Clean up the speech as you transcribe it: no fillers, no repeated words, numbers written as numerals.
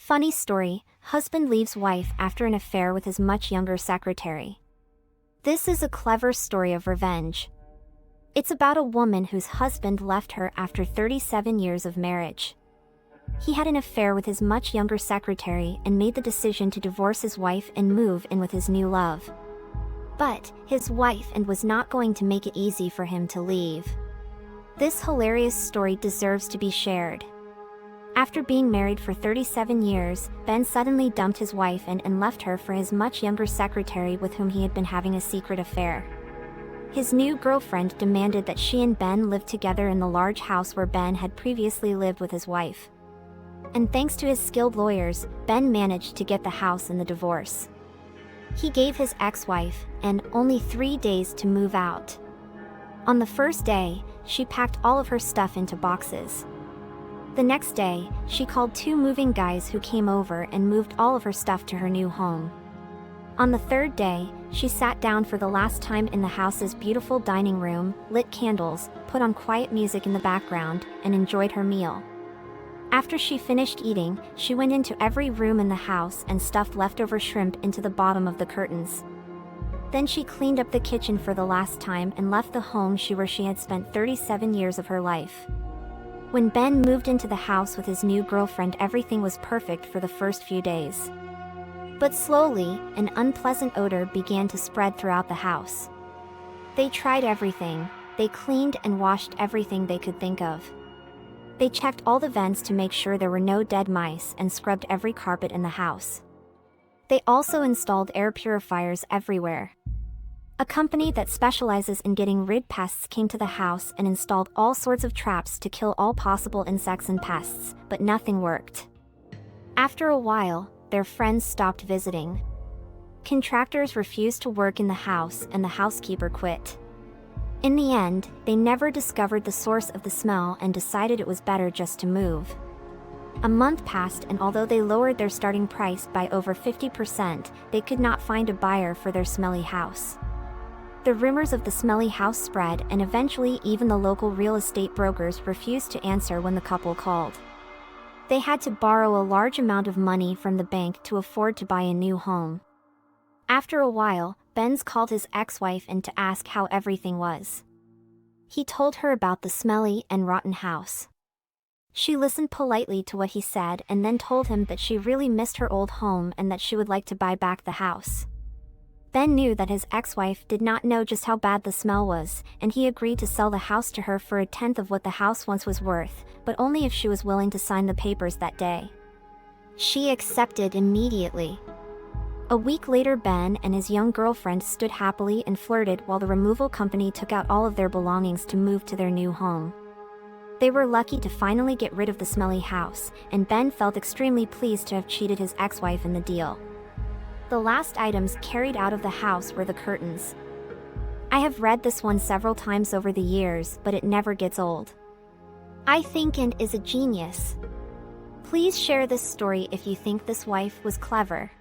Funny story, husband leaves wife after an affair with his much younger secretary. This is a clever story of revenge. It's about a woman whose husband left her after 37 years of marriage. He had an affair with his much younger secretary and made the decision to divorce his wife and move in with his new love. But his wife was not going to make it easy for him to leave. This hilarious story deserves to be shared. After being married for 37 years, Ben suddenly dumped his wife and left her for his much younger secretary with whom he had been having a secret affair. His new girlfriend demanded that she and Ben live together in the large house where Ben had previously lived with his wife. And thanks to his skilled lawyers, Ben managed to get the house and the divorce. He gave his ex-wife only 3 days to move out. On the first day, she packed all of her stuff into boxes. The next day, she called 2 moving guys who came over and moved all of her stuff to her new home. On the third day, she sat down for the last time in the house's beautiful dining room, lit candles, put on quiet music in the background, and enjoyed her meal. After she finished eating, she went into every room in the house and stuffed leftover shrimp into the bottom of the curtains. Then she cleaned up the kitchen for the last time and left the home where she had spent 37 years of her life. When Ben moved into the house with his new girlfriend, everything was perfect for the first few days. But slowly, an unpleasant odor began to spread throughout the house. They tried everything. They cleaned and washed everything they could think of. They checked all the vents to make sure there were no dead mice and scrubbed every carpet in the house. They also installed air purifiers everywhere. A company that specializes in getting rid of pests came to the house and installed all sorts of traps to kill all possible insects and pests, but nothing worked. After a while, their friends stopped visiting. Contractors refused to work in the house and the housekeeper quit. In the end, they never discovered the source of the smell and decided it was better just to move. A month passed, and although they lowered their starting price by over 50%, they could not find a buyer for their smelly house. The rumors of the smelly house spread, and eventually even the local real estate brokers refused to answer when the couple called. They had to borrow a large amount of money from the bank to afford to buy a new home. After a while, Ben called his ex-wife in to ask how everything was. He told her about the smelly and rotten house. She listened politely to what he said and then told him that she really missed her old home and that she would like to buy back the house. Ben knew that his ex-wife did not know just how bad the smell was, and he agreed to sell the house to her for 1/10 of what the house once was worth, but only if she was willing to sign the papers that day. She accepted immediately. A week later, Ben and his young girlfriend stood happily and flirted while the removal company took out all of their belongings to move to their new home. They were lucky to finally get rid of the smelly house, and Ben felt extremely pleased to have cheated his ex-wife in the deal. The last items carried out of the house were the curtains. I have read this one several times over the years, but it never gets old. I think is a genius. Please share this story if you think this wife was clever.